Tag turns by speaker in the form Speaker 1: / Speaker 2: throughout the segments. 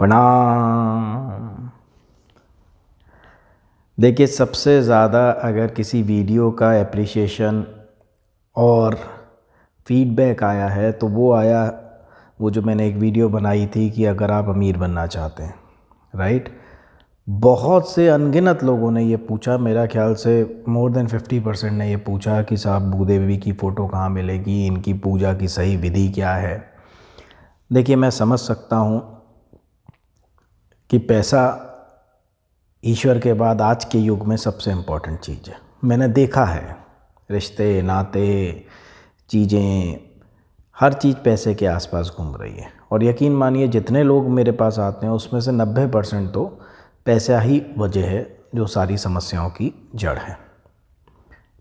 Speaker 1: प्रणाम। देखिए, सबसे ज़्यादा अगर किसी वीडियो का एप्रिसिएशन और फीडबैक आया है तो वो जो मैंने एक वीडियो बनाई थी कि अगर आप अमीर बनना चाहते हैं, राइट। बहुत से अनगिनत लोगों ने ये पूछा, मेरा ख्याल से मोर देन 50% ने ये पूछा कि साहब भूदेवी की फ़ोटो कहाँ मिलेगी, इनकी पूजा की सही विधि क्या है। देखिए, मैं समझ सकता हूँ कि पैसा ईश्वर के बाद आज के युग में सबसे इम्पॉर्टेंट चीज़ है। मैंने देखा है, रिश्ते नाते चीज़ें, हर चीज़ पैसे के आसपास घूम रही है। और यकीन मानिए, जितने लोग मेरे पास आते हैं उसमें से 90% तो पैसा ही वजह है जो सारी समस्याओं की जड़ है,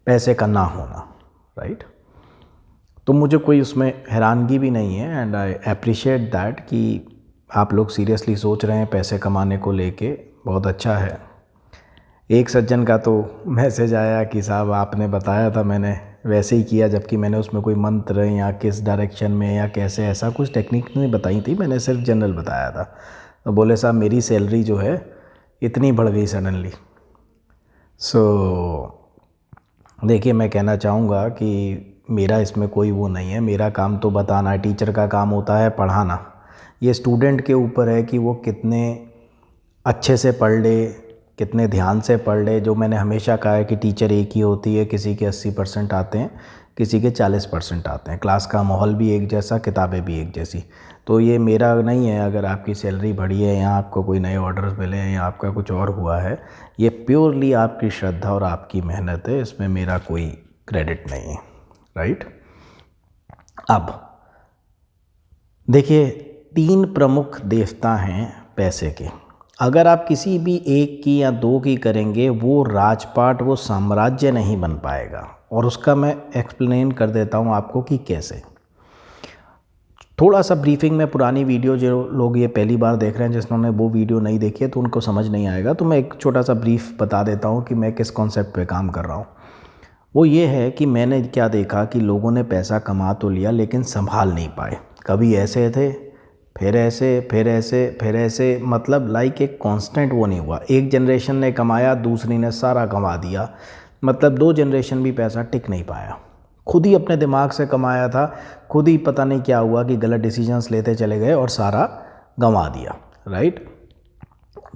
Speaker 1: पैसे का ना होना, राइट। तो मुझे कोई उसमें हैरानगी भी नहीं है एंड आई अप्रिशिएट दैट कि आप लोग सीरियसली सोच रहे हैं पैसे कमाने को लेके, बहुत अच्छा है। एक सज्जन का तो मैसेज आया कि साहब आपने बताया था, मैंने वैसे ही किया, जबकि मैंने उसमें कोई मंत्र या किस डायरेक्शन में या कैसे, ऐसा कुछ टेक्निक नहीं बताई थी, मैंने सिर्फ जनरल बताया था। तो बोले साहब मेरी सैलरी जो है इतनी बढ़ गई सडनली। देखिए, मैं कहना चाहूँगा कि मेरा इसमें कोई वो नहीं है, मेरा काम तो बताना है। टीचर का काम होता है पढ़ाना। ये स्टूडेंट के ऊपर है कि वो कितने अच्छे से पढ़ ले, कितने ध्यान से पढ़ ले। जो मैंने हमेशा कहा है कि टीचर एक ही होती है, किसी के 80% आते हैं, किसी के 40% आते हैं। क्लास का माहौल भी एक जैसा, किताबें भी एक जैसी। तो ये मेरा नहीं है अगर आपकी सैलरी बढ़ी है या आपको कोई नए ऑर्डर्स मिले हैं या आपका कुछ और हुआ है, ये प्योरली आपकी श्रद्धा और आपकी मेहनत है, इसमें मेरा कोई क्रेडिट नहीं है, राइट। अब देखिए, 3 प्रमुख देवता हैं पैसे के। अगर आप किसी भी एक की या 2 की करेंगे, वो राजपाट, वो साम्राज्य नहीं बन पाएगा। और उसका मैं एक्सप्लेन कर देता हूँ आपको कि कैसे। थोड़ा सा ब्रीफिंग में, पुरानी वीडियो जो लोग ये पहली बार देख रहे हैं, जिन्होंने वो वीडियो नहीं देखी है तो उनको समझ नहीं आएगा, तो मैं एक छोटा सा ब्रीफ बता देता हूँ कि मैं किस कॉन्सेप्ट पे काम कर रहा हूँ। वो ये है कि मैंने क्या देखा कि लोगों ने पैसा कमा तो लिया लेकिन संभाल नहीं पाए। कभी ऐसे थे, फिर ऐसे, फिर ऐसे, फिर ऐसे, मतलब लाइक एक कांस्टेंट वो नहीं हुआ। एक जनरेशन ने कमाया, दूसरी ने सारा गंवा दिया, मतलब 2 जनरेशन भी पैसा टिक नहीं पाया। खुद ही अपने दिमाग से कमाया था, खुद ही पता नहीं क्या हुआ कि गलत डिसीजंस लेते चले गए और सारा गंवा दिया, राइट।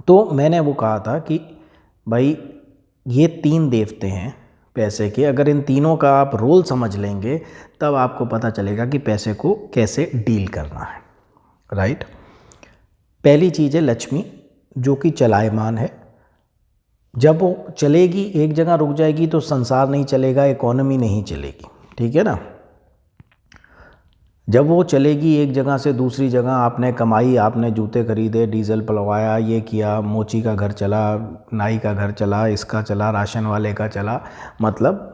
Speaker 1: तो मैंने वो कहा था कि भाई ये 3 देवते हैं पैसे के, अगर इन तीनों का आप रोल समझ लेंगे तब आपको पता चलेगा कि पैसे को कैसे डील करना है, राइट। पहली चीज़ है लक्ष्मी, जो कि चलायमान है। जब वो चलेगी, एक जगह रुक जाएगी तो संसार नहीं चलेगा, इकोनॉमी नहीं चलेगी, ठीक है ना। जब वो चलेगी एक जगह से दूसरी जगह, आपने कमाई, आपने जूते खरीदे, डीजल पलवाया, ये किया, मोची का घर चला, नाई का घर चला, इसका चला, राशन वाले का चला, मतलब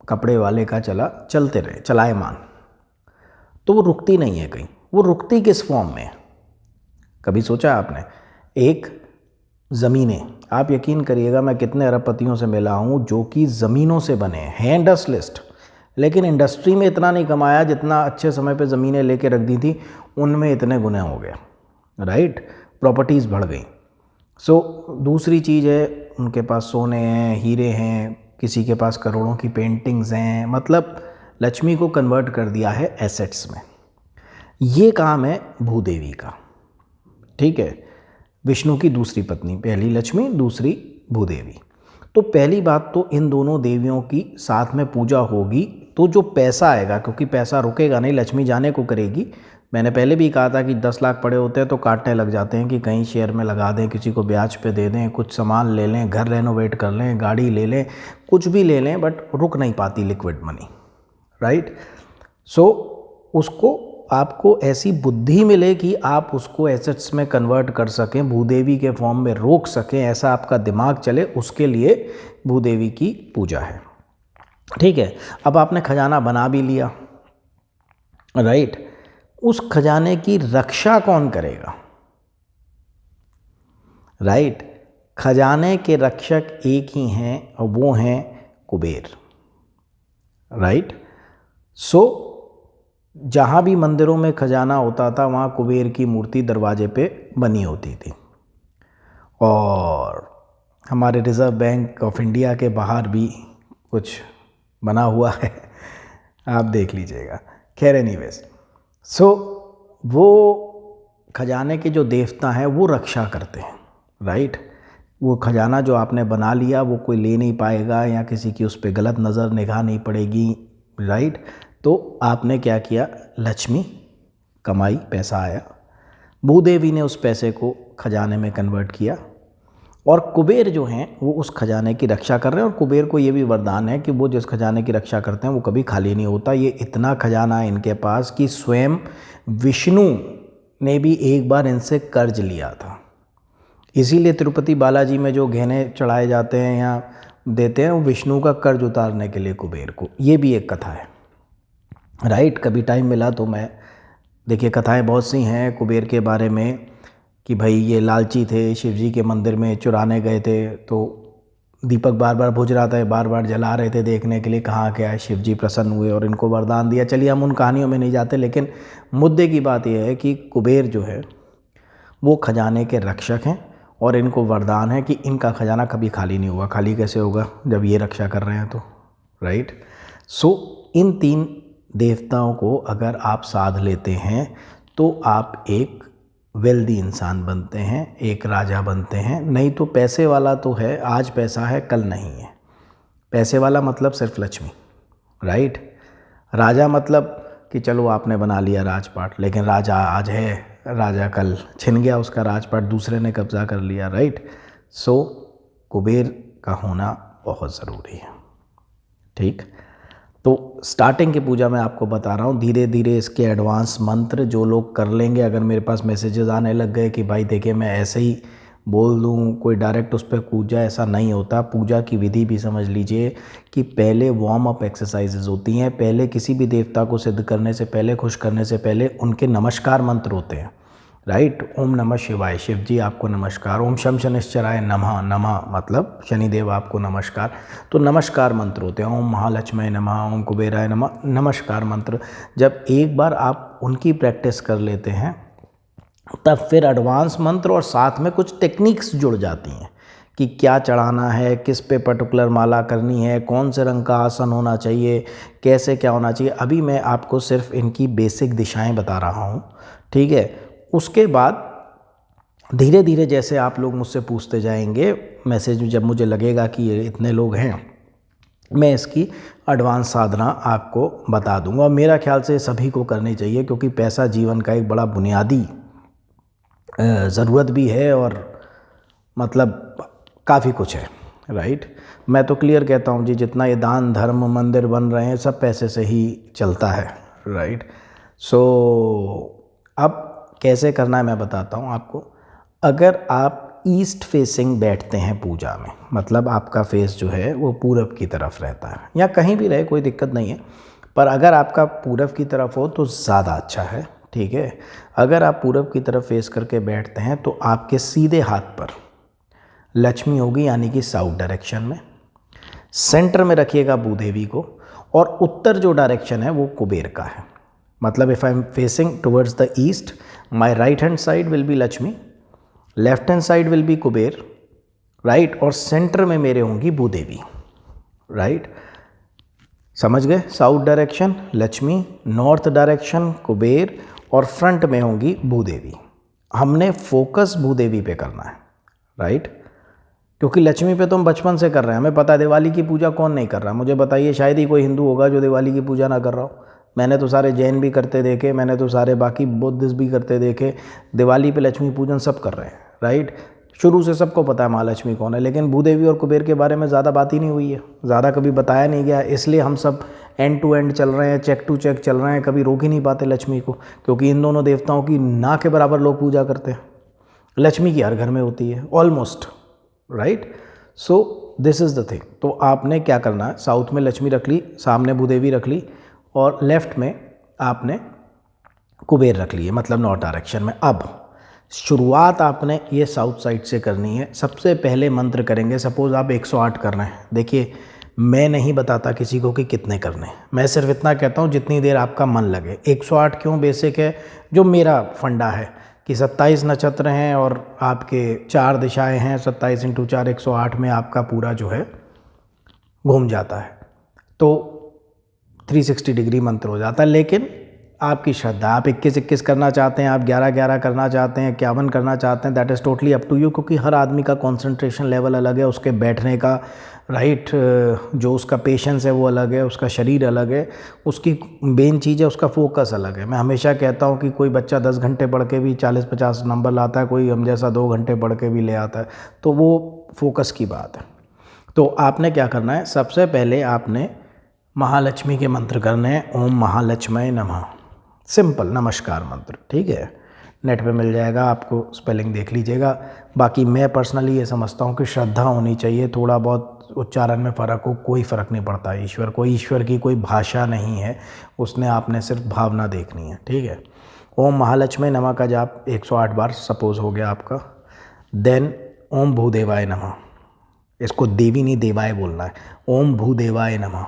Speaker 1: कपड़े वाले का चला, चलते रहे, चलायमान। तो वो रुकती नहीं है कहीं। वो रुकती किस फॉर्म में? कभी सोचा आपने? एक ज़मीनें, आप यकीन करिएगा, मैं कितने अरबपतियों से मिला हूँ जो कि ज़मीनों से बने हैं, इंडस्ट्रियलिस्ट, लेकिन इंडस्ट्री में इतना नहीं कमाया जितना अच्छे समय पे ज़मीनें लेके रख दी थी, उनमें इतने गुने हो गए, राइट। प्रॉपर्टीज़ बढ़ गई। दूसरी चीज़ है, उनके पास सोने हैं, हीरे हैं, किसी के पास करोड़ों की पेंटिंग्स हैं, मतलब लक्ष्मी को कन्वर्ट कर दिया है एसेट्स में। ये काम है भूदेवी का, ठीक है। विष्णु की दूसरी पत्नी, पहली लक्ष्मी, दूसरी भूदेवी। तो पहली बात तो इन दोनों देवियों की साथ में पूजा होगी, तो जो पैसा आएगा, क्योंकि पैसा रुकेगा नहीं, लक्ष्मी जाने को करेगी। मैंने पहले भी कहा था कि 10 लाख पड़े होते हैं तो काटने लग जाते हैं कि कहीं शेयर में लगा दें, किसी को ब्याज पे दे दें, कुछ सामान ले लें, घर रेनोवेट कर लें, गाड़ी ले लें, कुछ भी ले लें, बट रुक नहीं पाती लिक्विड मनी, राइट। उसको आपको ऐसी बुद्धि मिले कि आप उसको एसेट्स में कन्वर्ट कर सकें, भूदेवी के फॉर्म में रोक सकें, ऐसा आपका दिमाग चले, उसके लिए भूदेवी की पूजा है, ठीक है। अब आपने खजाना बना भी लिया, राइट। उस खजाने की रक्षा कौन करेगा, राइट। खजाने के रक्षक एक ही हैं और वो हैं कुबेर, राइट। जहाँ भी मंदिरों में खजाना होता था वहाँ कुबेर की मूर्ति दरवाजे पे बनी होती थी। और हमारे रिज़र्व बैंक ऑफ इंडिया के बाहर भी कुछ बना हुआ है, आप देख लीजिएगा। खैर एनीवेज, सो वो खजाने के जो देवता हैं वो रक्षा करते हैं, राइट। वो खजाना जो आपने बना लिया वो कोई ले नहीं पाएगा या किसी की उस पर गलत नज़र निगाह नहीं पड़ेगी, राइट। तो आपने क्या किया, लक्ष्मी कमाई, पैसा आया, भूदेवी ने उस पैसे को खजाने में कन्वर्ट किया और कुबेर जो हैं वो उस खजाने की रक्षा कर रहे हैं। और कुबेर को ये भी वरदान है कि वो जिस खजाने की रक्षा करते हैं वो कभी खाली नहीं होता। ये इतना खजाना है इनके पास कि स्वयं विष्णु ने भी एक बार इनसे कर्ज लिया था। इसीलिए तिरुपति बालाजी में जो गहने चढ़ाए जाते हैं या देते हैं वो विष्णु का कर्ज उतारने के लिए कुबेर को। ये भी एक कथा है, राइट। कभी टाइम मिला तो मैं, देखिए कथाएं बहुत सी हैं कुबेर के बारे में कि भाई ये लालची थे, शिव जी के मंदिर में चुराने गए थे तो दीपक बार बार बुझ रहा था, बार बार जला रहे थे देखने के लिए कहाँ क्या है। शिव जी प्रसन्न हुए और इनको वरदान दिया। चलिए हम उन कहानियों में नहीं जाते, लेकिन मुद्दे की बात यह है कि कुबेर जो है वो खजाने के रक्षक हैं और इनको वरदान है कि इनका खजाना कभी खाली नहीं होगा। खाली कैसे होगा जब ये रक्षा कर रहे हैं तो, राइट। सो इन 3 देवताओं को अगर आप साध लेते हैं तो आप एक वेल्दी इंसान बनते हैं, एक राजा बनते हैं। नहीं तो पैसे वाला तो है, आज पैसा है कल नहीं है। पैसे वाला मतलब सिर्फ लक्ष्मी, राइट। राजा मतलब कि चलो आपने बना लिया राजपाट, लेकिन राजा आज है, राजा कल छिन गया उसका राजपाट, दूसरे ने कब्जा कर लिया, राइट। सो कुबेर का होना बहुत ज़रूरी है, ठीक। तो स्टार्टिंग की पूजा मैं आपको बता रहा हूँ, धीरे धीरे इसके एडवांस मंत्र जो लोग कर लेंगे। अगर मेरे पास मैसेजेस आने लग गए कि भाई देखिए मैं ऐसे ही बोल दूँ, कोई डायरेक्ट उस पर कूद जाए, ऐसा नहीं होता। पूजा की विधि भी समझ लीजिए कि पहले वार्म अप एक्सरसाइजेज होती हैं। पहले किसी भी देवता को सिद्ध करने से पहले, खुश करने से पहले उनके नमस्कार मंत्र होते हैं, राइट। ओम नमः शिवाय, शिव जी आपको नमस्कार। ओम शम शनिश्चराय नमः, नमः मतलब शनिदेव आपको नमस्कार। तो नमस्कार मंत्र होते हैं। ओम महालक्ष्मी नमः, ओम कुबेराय नमः, नमस्कार मंत्र। जब एक बार आप उनकी प्रैक्टिस कर लेते हैं तब फिर एडवांस मंत्र और साथ में कुछ टेक्निक्स जुड़ जाती हैं कि क्या चढ़ाना है, किस पे पर्टिकुलर माला करनी है, कौन से रंग का आसन होना चाहिए, कैसे क्या होना चाहिए। अभी मैं आपको सिर्फ इनकी बेसिक दिशाएं बता रहा हूँ, ठीक है। उसके बाद धीरे धीरे जैसे आप लोग मुझसे पूछते जाएंगे मैसेज में, जब मुझे लगेगा कि ये इतने लोग हैं, मैं इसकी एडवांस साधना आपको बता दूंगा। और मेरा ख्याल से सभी को करनी चाहिए क्योंकि पैसा जीवन का एक बड़ा बुनियादी ज़रूरत भी है और मतलब काफ़ी कुछ है, राइट। मैं तो क्लियर कहता हूँ जी, जितना ये दान धर्म मंदिर बन रहे हैं सब पैसे से ही चलता है, राइट। सो अब कैसे करना है मैं बताता हूँ आपको। अगर आप ईस्ट फेसिंग बैठते हैं पूजा में, मतलब आपका फेस जो है वो पूरब की तरफ रहता है, या कहीं भी रहे कोई दिक्कत नहीं है, पर अगर आपका पूरब की तरफ हो तो ज़्यादा अच्छा है, ठीक है। अगर आप पूरब की तरफ फेस करके बैठते हैं तो आपके सीधे हाथ पर लक्ष्मी होगी, यानी कि साउथ डायरेक्शन में। सेंटर में रखिएगा भूदेवी को और उत्तर जो डायरेक्शन है वो कुबेर का है। मतलब if I am facing towards the east, my right hand side will be Lakshmi, left hand side will be Kuber, right. और सेंटर में मेरे होंगी भूदेवी, राइट। समझ गए। South direction Lakshmi, north direction Kuber और फ्रंट में होंगी भूदेवी। हमने फोकस भूदेवी पे करना है, राइट। क्योंकि लक्ष्मी पे तो हम बचपन से कर रहे हैं, हमें पता है। दिवाली की पूजा कौन नहीं कर रहा, मुझे बताइए। शायद ही कोई हिंदू होगा जो दिवाली की पूजा ना कर रहा हो। मैंने तो सारे जैन भी करते देखे, मैंने तो सारे बाकी बुद्धिस्ट भी करते देखे। दिवाली पे लक्ष्मी पूजन सब कर रहे हैं, राइट। शुरू से सबको पता है महालक्ष्मी कौन है, लेकिन भूदेवी और कुबेर के बारे में ज़्यादा बात ही नहीं हुई है, ज़्यादा कभी बताया नहीं गया। इसलिए हम सब एंड टू एंड चल रहे हैं, चेक टू चेक चल रहे हैं, कभी रोक ही नहीं पाते लक्ष्मी को, क्योंकि इन दोनों देवताओं की ना के बराबर लोग पूजा करते हैं। लक्ष्मी की हर घर में होती है almost, right. So this is the thing. तो आपने क्या करना है, साउथ में लक्ष्मी रख ली, सामने भूदेवी रख ली और लेफ्ट में आपने कुबेर रख लिए, मतलब नॉर्थ डायरेक्शन में। अब शुरुआत आपने ये साउथ साइड से करनी है। सबसे पहले मंत्र करेंगे, सपोज़ आप 108 कर रहे हैं। देखिए मैं नहीं बताता किसी को कि कितने करने, मैं सिर्फ इतना कहता हूँ जितनी देर आपका मन लगे। 108 क्यों बेसिक है, जो मेरा फंडा है कि 27 नक्षत्र हैं और आपके 4 दिशाएं हैं, 27 × 4 108 में आपका पूरा जो है घूम जाता है, तो 360 डिग्री मंत्र हो जाता है। लेकिन आपकी श्रद्धा, आप 21-21 करना चाहते हैं, आप 11-11 करना चाहते हैं, 51 करना चाहते हैं, that is totally up to you, क्योंकि हर आदमी का कंसंट्रेशन लेवल अलग है, उसके बैठने का राइट, जो उसका पेशेंस है वो अलग है, उसका शरीर अलग है, उसकी मेन चीज़ है उसका फोकस अलग है। मैं हमेशा कहता हूँ कि कोई बच्चा 10 घंटे पढ़ के भी 40-50 नंबर लाता है, कोई हम जैसा 2 घंटे पढ़ के भी ले आता है, तो वो फोकस की बात है। तो आपने क्या करना है, सबसे पहले आपने महालक्ष्मी के मंत्र करने हैं। ओम महालक्ष्मी नमः, सिंपल नमस्कार मंत्र, ठीक है, नेट पे मिल जाएगा, आपको स्पेलिंग देख लीजिएगा। बाकी मैं पर्सनली ये समझता हूँ कि श्रद्धा होनी चाहिए, थोड़ा बहुत उच्चारण में फ़र्क हो, कोई फ़र्क नहीं पड़ता। ईश्वर की कोई भाषा नहीं है, उसने आपने सिर्फ भावना देखनी है, ठीक है। ओम महालक्ष्मी नमः का जाप 108 बार सपोज हो गया आपका। देन ओम भूदेवाय नमः, इसको देवी नहीं देवाय बोलना है, ओम भूदेवाय नमः,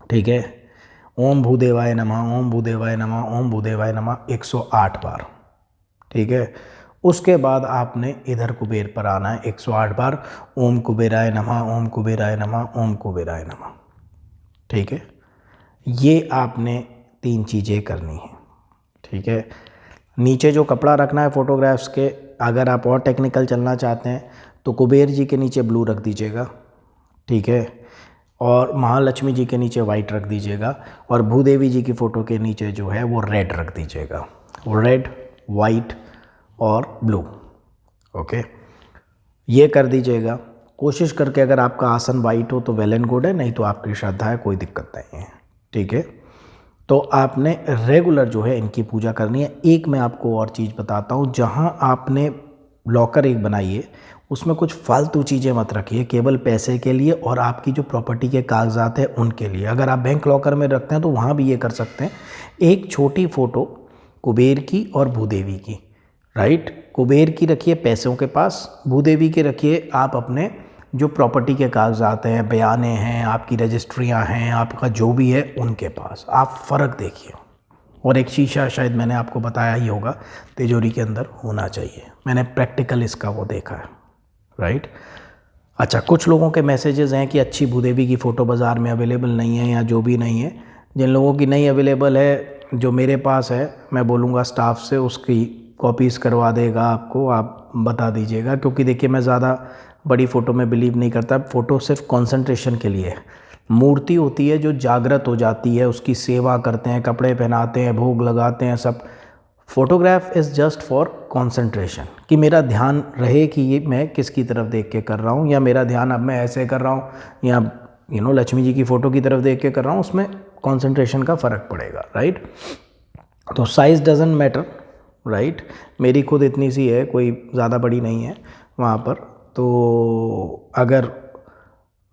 Speaker 1: ठीक है। ओम भूदेवाय नमः, ओम भूदेवाय नमः, ओम भूदेवाय नमः 108 बार, ठीक है। उसके बाद आपने इधर कुबेर पर आना है 108 बार। ओम कुबेराय नमः, ओम कुबेराय नमः, ओम कुबेराय नमः, ठीक है। ये आपने 3 चीज़ें करनी है, ठीक है। नीचे जो कपड़ा रखना है फोटोग्राफ्स के, अगर आप और टेक्निकल चलना चाहते हैं तो कुबेर जी के नीचे ब्लू रख दीजिएगा, ठीक है, और महालक्ष्मी जी के नीचे वाइट रख दीजिएगा, और भूदेवी जी की फ़ोटो के नीचे जो है वो रेड रख दीजिएगा, वो रेड, वाइट और ब्लू, ओके, ये कर दीजिएगा। कोशिश करके अगर आपका आसन वाइट हो तो वेल एंड गुड है, नहीं तो आपकी श्रद्धा है, कोई दिक्कत नहीं है, ठीक है। तो आपने रेगुलर जो है इनकी पूजा करनी है। एक मैं आपको और चीज़ बताता हूँ, जहाँ आपने लॉकर एक बनाइए, उसमें कुछ फालतू चीज़ें मत रखिए, केवल पैसे के लिए और आपकी जो प्रॉपर्टी के कागजात हैं उनके लिए। अगर आप बैंक लॉकर में रखते हैं तो वहाँ भी ये कर सकते हैं। एक छोटी फ़ोटो कुबेर की और भूदेवी की, राइट, कुबेर की रखिए पैसों के पास, भूदेवी के रखिए आप अपने जो प्रॉपर्टी के कागजात हैं, बयाने हैं, आपकी रजिस्ट्रियाँ हैं, आपका जो भी है उनके पास। आप फ़र्क देखिए। और एक शीशा शायद मैंने आपको बताया ही होगा, तिजोरी के अंदर होना चाहिए, मैंने प्रैक्टिकल इसका वो देखा है, राइट। अच्छा, कुछ लोगों के मैसेजेस हैं कि अच्छी भूदेवी की फ़ोटो बाज़ार में अवेलेबल नहीं है या जो भी नहीं है। जिन लोगों की नहीं अवेलेबल है, जो मेरे पास है, मैं बोलूँगा स्टाफ से उसकी कॉपीज़ करवा देगा आपको, आप बता दीजिएगा। क्योंकि देखिए मैं ज़्यादा बड़ी फ़ोटो में बिलीव नहीं करता, फ़ोटो सिर्फ कंसंट्रेशन के लिए है। मूर्ति होती है जो जागृत हो जाती है, उसकी सेवा करते हैं, कपड़े पहनाते हैं, भोग लगाते हैं सब। Photograph is just for concentration, कि मेरा ध्यान रहे कि ये मैं किसकी तरफ देख के कर रहा हूँ, या मेरा ध्यान अब मैं ऐसे कर रहा हूँ या लक्ष्मी जी की फ़ोटो की तरफ देख के कर रहा हूँ, उसमें कंसंट्रेशन का फ़र्क पड़ेगा, राइट। तो साइज़ डजंट मैटर, राइट। मेरी खुद इतनी सी है, कोई ज़्यादा बड़ी नहीं है वहाँ पर। तो अगर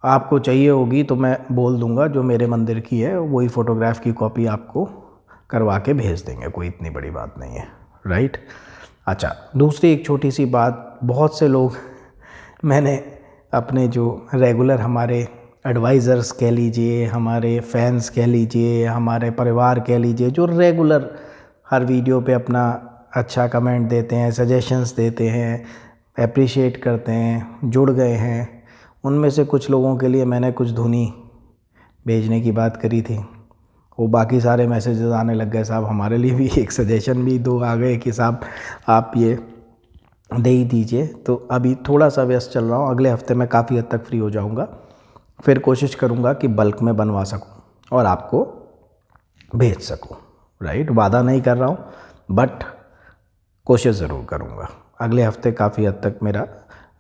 Speaker 1: आपको चाहिए होगी तो मैं बोल दूंगा, जो मेरे मंदिर की है वही फ़ोटोग्राफ की कॉपी आपको करवा के भेज देंगे, कोई इतनी बड़ी बात नहीं है, राइट। अच्छा, दूसरी एक छोटी सी बात, बहुत से लोग मैंने अपने जो रेगुलर हमारे एडवाइज़र्स कह लीजिए, हमारे फैंस कह लीजिए, हमारे परिवार कह लीजिए, जो रेगुलर हर वीडियो पे अपना अच्छा कमेंट देते हैं, सजेशंस देते हैं, अप्रिशिएट करते हैं, जुड़ गए हैं, उनमें से कुछ लोगों के लिए मैंने कुछ धुनी भेजने की बात करी थी। वो बाकी सारे मैसेजेस आने लग गए, साहब हमारे लिए भी एक सजेशन भी 2 आ गए कि साहब आप ये दे ही दीजिए। तो अभी थोड़ा सा व्यस्त चल रहा हूँ, अगले हफ्ते मैं काफ़ी हद तक फ्री हो जाऊँगा, फिर कोशिश करूँगा कि बल्क में बनवा सकूँ और आपको भेज सकूँ, राइट। वादा नहीं कर रहा हूँ, बट कोशिश ज़रूर करूँगा। अगले हफ्ते काफ़ी हद तक मेरा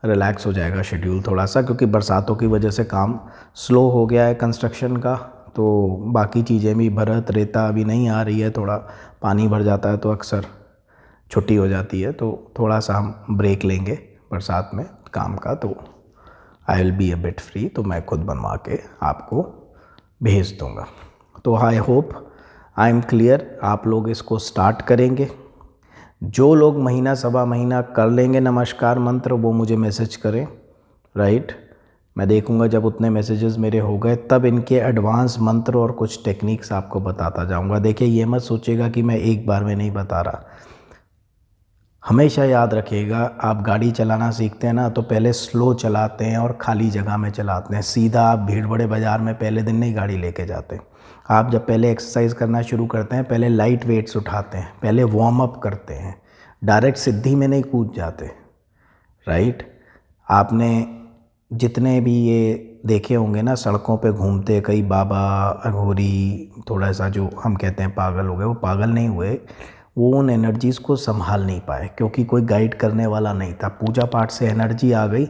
Speaker 1: रिलैक्स हो जाएगा शेड्यूल थोड़ा सा, क्योंकि बरसातों की वजह से काम स्लो हो गया है कंस्ट्रक्शन का। तो बाकी चीज़ें भी, भरत रेता अभी नहीं आ रही है, थोड़ा पानी भर जाता है तो अक्सर छुट्टी हो जाती है, तो थोड़ा सा हम ब्रेक लेंगे बरसात में काम का। तो I will be a bit free, तो मैं खुद बनवा के आपको भेज दूँगा। तो I hope I am clear, आप लोग इसको स्टार्ट करेंगे। जो लोग महीना सवा महीना कर लेंगे नमस्कार मंत्र, वो मुझे मैसेज करें, राइट, मैं देखूंगा जब उतने मैसेजेस मेरे हो गए तब इनके एडवांस मंत्र और कुछ टेक्निक्स आपको बताता जाऊंगा। देखिए ये मत सोचिएगा कि मैं एक बार में नहीं बता रहा। हमेशा याद रखिएगा, आप गाड़ी चलाना सीखते हैं ना तो पहले स्लो चलाते हैं और खाली जगह में चलाते हैं। सीधा आप भीड़ बड़े बाज़ार में पहले दिन नहीं गाड़ी लेके जाते। आप जब पहले एक्सरसाइज करना शुरू करते हैं पहले लाइट वेट्स उठाते हैं, पहले वार्म अप करते हैं, डायरेक्ट सीधी में नहीं कूद जाते। राइट। आपने जितने भी ये देखे होंगे ना सड़कों पे घूमते कई बाबा अघोरी, थोड़ा सा जो हम कहते हैं पागल हो गए, वो पागल नहीं हुए, वो उन एनर्जीज़ को संभाल नहीं पाए क्योंकि कोई गाइड करने वाला नहीं था। पूजा पाठ से एनर्जी आ गई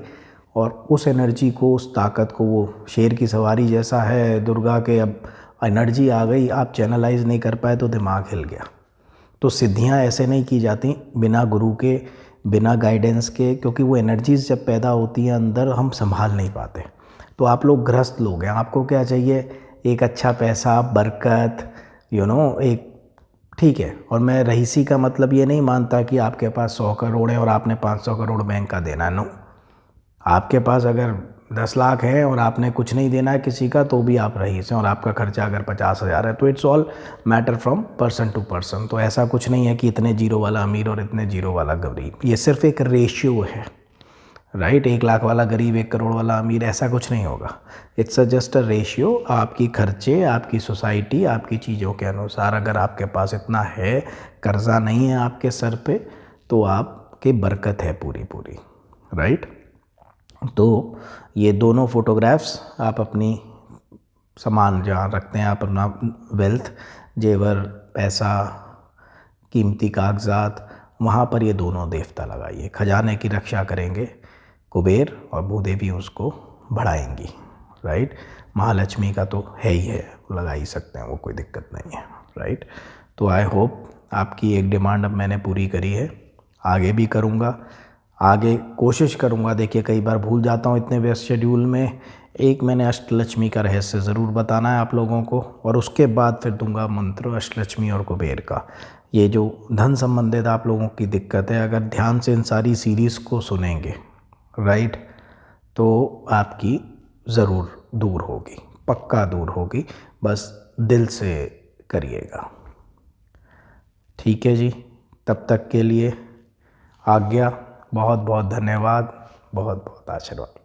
Speaker 1: और उस एनर्जी को, उस ताकत को, वो शेर की सवारी जैसा है दुर्गा के, अब एनर्जी आ गई, आप चैनलाइज नहीं कर पाए तो दिमाग हिल गया। तो सिद्धियां ऐसे नहीं की जाती बिना गुरु के, बिना गाइडेंस के, क्योंकि वो एनर्जीज जब पैदा होती हैं अंदर हम संभाल नहीं पाते। तो आप लोग गृहस्थ लोग हैं, आपको क्या चाहिए? एक अच्छा पैसा, बरकत, एक, ठीक है। और मैं रईसी का मतलब ये नहीं मानता कि आपके पास 100 करोड़ है और आपने 500 करोड़ बैंक का देना है। नो, आपके पास अगर 10 लाख है और आपने कुछ नहीं देना है किसी का तो भी आप रईस हैं, और आपका खर्चा अगर 50,000 है तो it's all matter from person to person. तो ऐसा कुछ नहीं है कि इतने जीरो वाला अमीर और इतने जीरो वाला गरीब, ये सिर्फ एक रेशियो है। राइट। 1 लाख वाला गरीब, 1 करोड़ वाला अमीर, ऐसा कुछ नहीं होगा। It's just a ratio. आपकी खर्चे, आपकी सोसाइटी, आपकी चीज़ों के अनुसार अगर आपके पास इतना है, कर्जा नहीं है आपके सर पे, तो आपकी बरकत है पूरी पूरी। राइट। तो ये दोनों फोटोग्राफ्स आप अपनी सामान जहाँ रखते हैं, आप अपना वेल्थ, जेवर, पैसा, कीमती कागजात, वहाँ पर ये दोनों देवता लगाइए। खजाने की रक्षा करेंगे कुबेर और भूदेवी उसको बढ़ाएंगी। राइट। महालक्ष्मी का तो है ही है, लगा ही सकते हैं, वो कोई दिक्कत नहीं है। राइट। तो आई होप आपकी एक डिमांड अब मैंने पूरी करी है, आगे भी करूँगा, आगे कोशिश करूँगा। देखिए कई बार भूल जाता हूँ इतने व्यस्त शेड्यूल में। एक मैंने अष्टलक्ष्मी का रहस्य ज़रूर बताना है आप लोगों को, और उसके बाद फिर दूंगा मंत्र अष्टलक्ष्मी और कुबेर का। ये जो धन संबंधित आप लोगों की दिक्कत है, अगर ध्यान से इन सारी सीरीज़ को सुनेंगे, राइट, तो आपकी ज़रूर दूर होगी, पक्का दूर होगी। बस दिल से करिएगा। ठीक है जी, तब तक के लिए आज्ञा। बहुत बहुत धन्यवाद, बहुत बहुत आशीर्वाद।